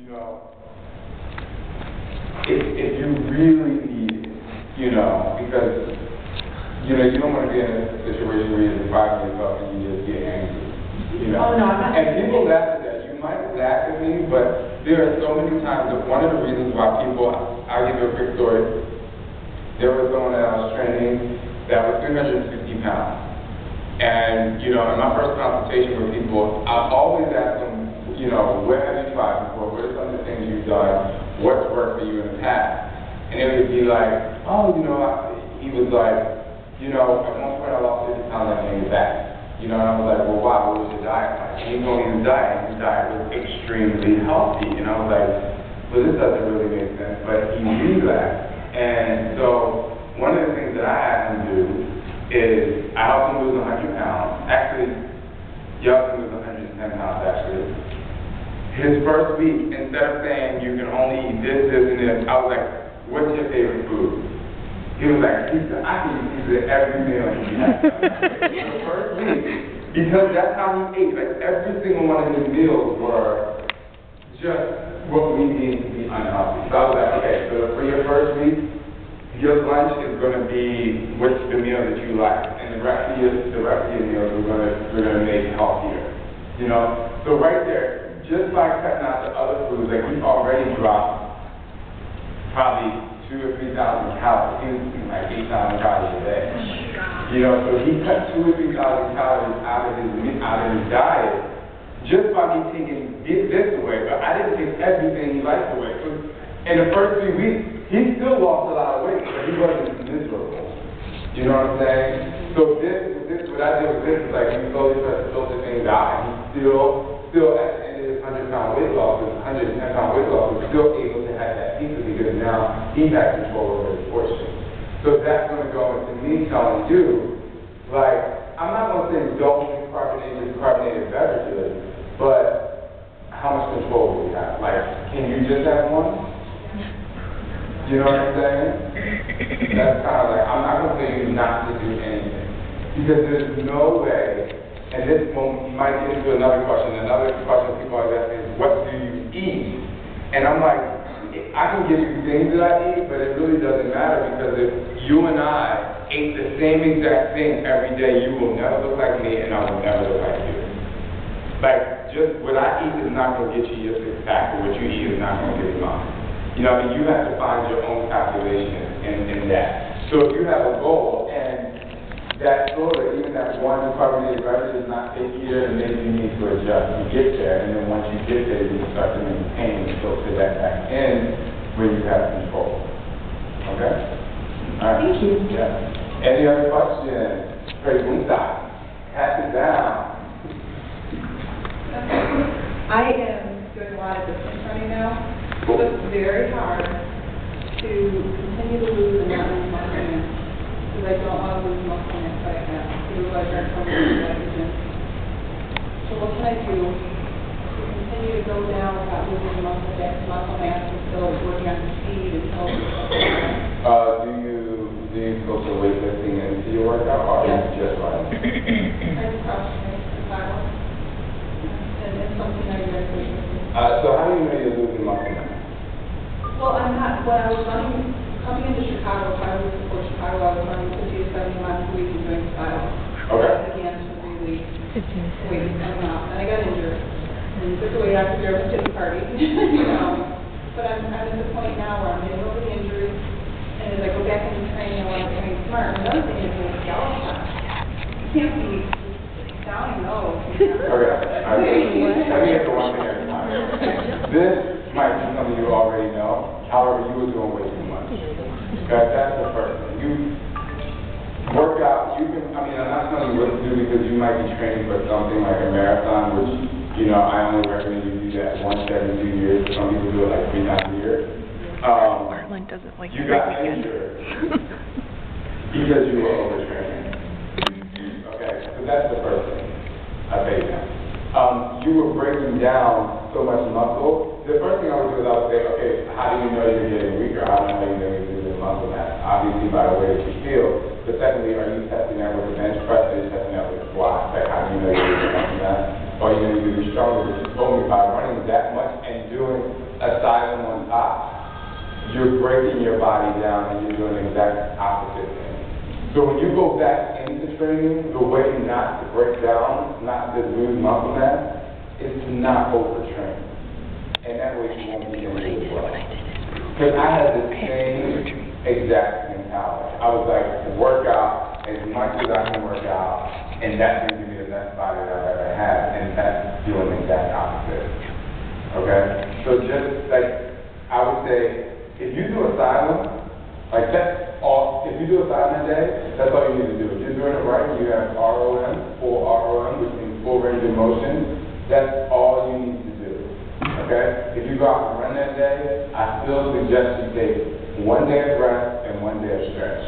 you know, if you really need it, you know, because, you know, you don't want to be in a situation where you're depriving yourself and you just get angry, you know. Oh, no, I'm not. And people laugh at that. You might laugh at me, but there are so many times that one of the reasons why people, I'll give you a quick story. There was someone that I was training that was 350 pounds. And, you know, in my first consultation with people, I always ask them, you know, what have you tried before? What are some of the things you've done? What's worked for you in the past? And it would be like, oh, you know, he was like, you know, at one point I lost 50 pounds and I gained it back. You know, and I was like, well, why? What was your diet like? And he told me his diet was extremely healthy. And I was like, well, this doesn't really make sense. But he relapsed. And so one of the things that I asked him to do is I helped him lose 100 pounds. Actually, he helped him lose 110 pounds, actually. His first week, instead of saying you can only eat this, this, and this, I was like, what's your favorite food? He was like, pizza. I can eat pizza every meal. The first week, because that's how he ate. Like, every single one of his meals were just what we need to be unhealthy. So I was like, okay, so for your first week, your lunch is going to be what's the meal that you like, and the rest of your meals we're gonna make healthier. You know, so right there, just by cutting out the other foods, like he's already dropped probably 2,000 or 3,000 calories. He was eating like 8,000 calories a day. You know, so he cut 2,000 or 3,000 calories out of his diet just by me taking this away. But I didn't take everything he liked away. So in the first 3 weeks, he still lost a lot of weight, but he wasn't miserable. You know what I'm saying? So what I did with this is like we slowly started to filter things out, and he still at the end of his 100-pound weight loss, his 110-pound weight loss, was still able to have that pizza because now he had control over his portion. So that's going to go into me telling you, like, I'm not going to say don't drink carbonated beverages, but how much control do we have? Like, can you just have one? You know what I'm saying? That's kind of like, I'm not going to say you not to do anything. Because there's no way, and this might get into another question. Another question people always ask me is, what do you eat? And I'm like, I can give you things that I eat, but it really doesn't matter because if you and I ate the same exact thing every day, you will never look like me and I will never look like you. Like, just what I eat is not going to get you your six-pack, or what you eat is not going to get you mine. You know, I mean, you have to find your own calculation in that. So if you have a goal, and that soda, even that one carbonated beverage is not take either, and maybe you need to adjust. You get there, and then once you get there, you can start to maintain and filter that back in where you have control. Okay? All right. Thank you. Yeah. Any other questions? Praise God. Pass it down. I am doing a lot of distance running now. So it's very hard to continue to lose and not lose muscle mass because I don't want to lose muscle mass like that. Otherwise, I don't lose nitrogen. So what can I do to continue to go down without losing muscle mass and still working on speed and health? Do you go to weightlifting into your workout, or yes. Just running? I just cross-train for 5 hours. And it's something I really appreciate. So how do you know you're losing muscle mass? Well, I'm not. When I was running, coming into Chicago, if I was before Chicago, I was running 50 to 70 miles a week and doing 5 hours. Okay. I began for 3 weeks. Weight was coming off. Then I got injured. And took the weight off because there was a pity party. You know. But I'm at the point now where I'm getting over the injury. And as I go back into training, I want to train smart. Another thing is doing skeleton shots. You can't be down and low. Okay. Let me get the one thing at a time. This might be something you already know. However, you were doing way too much. Okay, that's the first thing. You work out. You can. I mean, I'm not telling you what to do because you might be training for something like a marathon, which I only recommend you do that once every 2 years. Some people do it like 3 times a year. Marlon doesn't like you got injured because you were overtraining. Okay, so that's the first thing. I say that. You were breaking down so much muscle. The first thing I would do is I would say, okay, how do you know you're getting weaker? How do you know you're losing muscle mass? Obviously by the way that you feel. But secondly, are you testing that with a bench press, or are you testing that with a squat? Like, how do you know you're losing muscle mass? Or are you going to be stronger? But you told me by running that much and doing you're breaking your body down and you're doing the exact opposite thing. So when you go back into training, the way not to break down, not to lose muscle mass, is to not overtrain. And that way you won't be injured as well. Because I had the same exact mentality. I was like, work out as much as I can work out, and that's going to give me the best body that I've ever had, and that's doing the exact opposite. Okay? So just like, I would say, if you do a silent, like that's all, if you do a silent day, that's all you need to do. If you're doing it right, you have ROM, full ROM, which means full range of motion, that's all you need to do. Okay? If you go out and run that day, I still suggest you take 1 day of rest and 1 day of stretch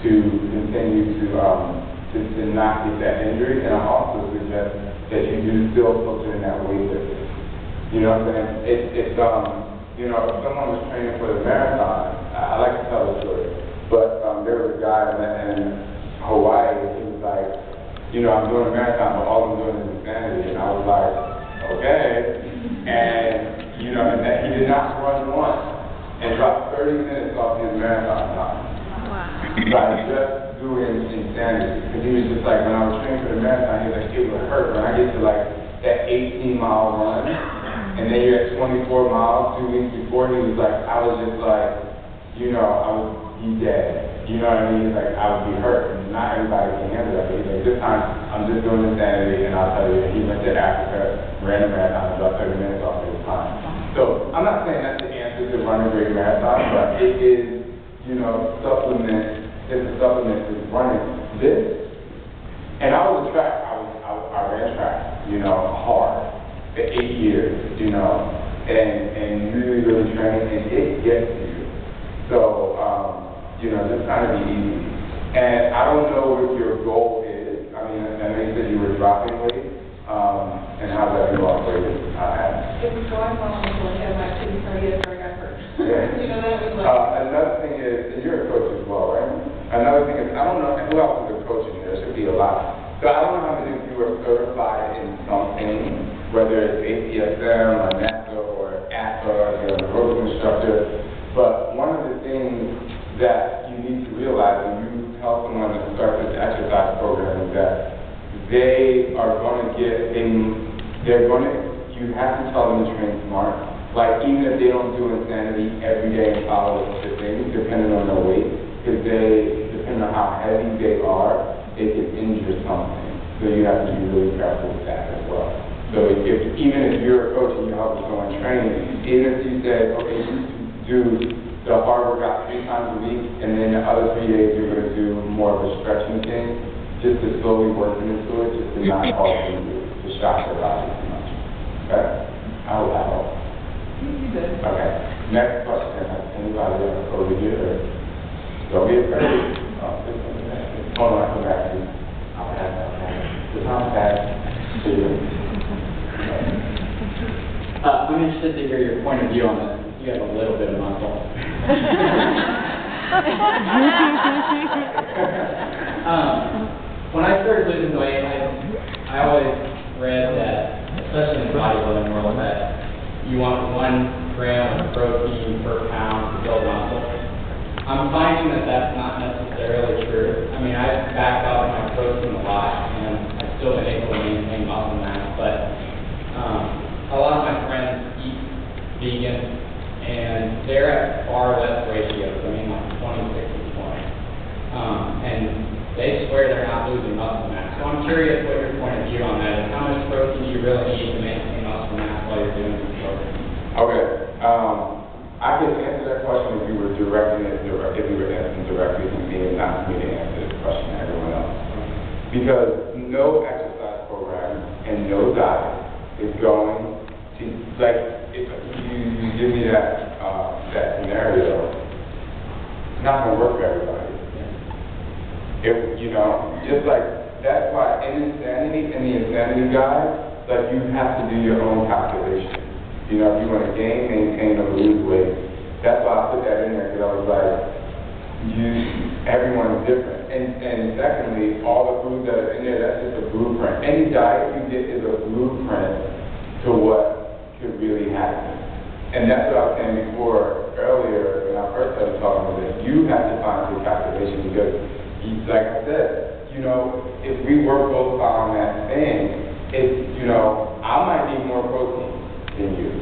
to continue to not get that injury. And I also suggest that you do still filter in that weightlifting. You know what I'm saying? It's you know, if someone was training for the marathon, I like to tell the story, but there was a guy I met in Hawaii, and he was like, you know, I'm doing a marathon, but all I'm doing is insanity. And I was like, okay. And, you know, and that he did not run once and dropped 30 minutes off his marathon time. Wow. By just doing insanity. Because he was just like, when I was training for the marathon, he was like, it would hurt. When I get to like that 18-mile run, and then you're at 24 miles 2 weeks before, he was like, I was just like, you know, I would be dead. You know what I mean? Like, I would be hurt. And not everybody can handle that. But he's like, this time, I'm just doing insanity, and I'll tell you, he went to Africa, ran a marathon, and dropped 30 minutes off his time. So, I'm not saying that's the answer to run a great marathon, but it is, you know, it's a supplement to running. This, and I was a track, I ran track, you know, hard. For 8 years, you know, and really train, and it gets to you. So, you know, just kind of be easy. And I don't know what your goal is. I mean, I know you said you were dropping weight, and how that you lost weight? It was going well until I had my kidney cardiac where I got hurt. Yeah. You know, that was like... Another thing is, and you're a coach as well, right? Another thing is, I don't know, who else is a coach in here? There should be a lot. So I don't know how many of you are certified in something, whether it's APSM or NASA or APA, you're an aerobic instructor, but one of the things that you need to realize when you tell someone to start this exercise program is that they are going to you have to tell them to train smart. Like, even if they don't do insanity every day and follow the things, depending on their weight, because depending on how heavy they are, it can injure something. So you have to be really careful with that as well. So even if you're a coach and you help someone train, even if you say, okay, you do the hard workout 3 times a week, and then the other 3 days you're going to do more of a stretching thing, just to slowly work into it, just to not cause you to shock your body too much. Okay? I hope that helps. You did. Okay. Next question. Anybody else over here? Don't be afraid. Hold on, I'll come back to you. I'll pass that. The time's passed. I'm interested to hear your point of view on this. You have a little bit of muscle. When I started losing weight, I always read that, especially in the bodybuilding world, that you want 1 gram of protein per pound to build muscle. I'm finding that that's not necessarily true. I mean, I've backed out my protein a lot, and I've still been able to maintain muscle mass, but a lot of my friends eat vegan, and they're at far less ratios. I mean, like 20-60-20. And they swear they're not losing muscle mass. So I'm curious what your point of view on that is. How much protein do you really need to maintain muscle mass while you're doing this program? Okay. I could answer that question if you were asking directly to me and not me to answer this question to everyone else. Because no exercise program and no diet is going to, like, if you give me that scenario, it's not going to work for everybody. If, you know, just like, that's why in the insanity guide, like, you have to do your own calculation. You know, if you want to gain, maintain, or lose weight. That's why I put that in there, because I was like, everyone's different. And secondly, all the foods that are in there, that's just a blueprint. Any diet you get is a blueprint to what could really happen. And that's what I was saying before, earlier, when I first started talking about this, you have to find your calculation because, like I said, you know, if we work both on that thing, it's, you know, I might need more protein than you.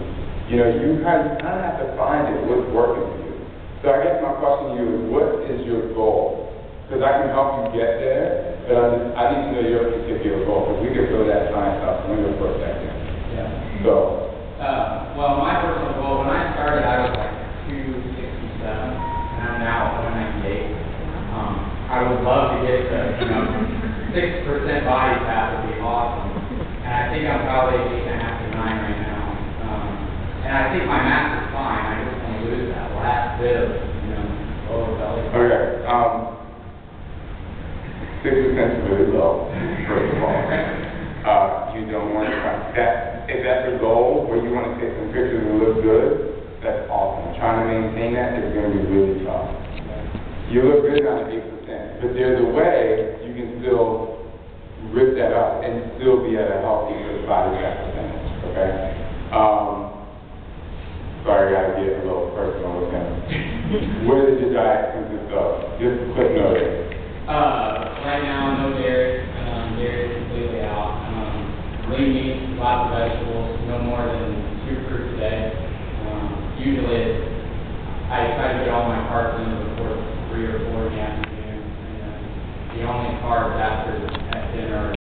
You know, you kind of have to find it, what's working for you. So I guess my question to you is, what is your goal? Because I can help you get there, but I need to know your particular goal, because we can throw that science out the window for a second. Yeah. So. Well, my personal goal, when I started, I was like 267, and I'm now at 198. I would love to get to, you know, 6% body fat would be awesome. And I think I'm probably 8.5 to 9 right now. And I think my mass is fine. I just want to lose that last bit of, you know, lower belly. Okay. 6% is really low, first of all. You don't want to that. If that's your goal, where you want to take some pictures and look good, that's awesome. Trying to maintain that is going to be really tough. You look good on 8%, but there's a way you can still rip that up and still be at a healthy body fat percentage. Okay. Sorry, I gotta get a little personal with him. What does your diet consist of? Just a quick note. Right now, no dairy. Dairy is completely out. Lean meat, lots of vegetables, no more than 2 fruits a day. Usually, I try to get all my carbs in before 3 or 4 in the afternoon. And then the only carbs after at dinner are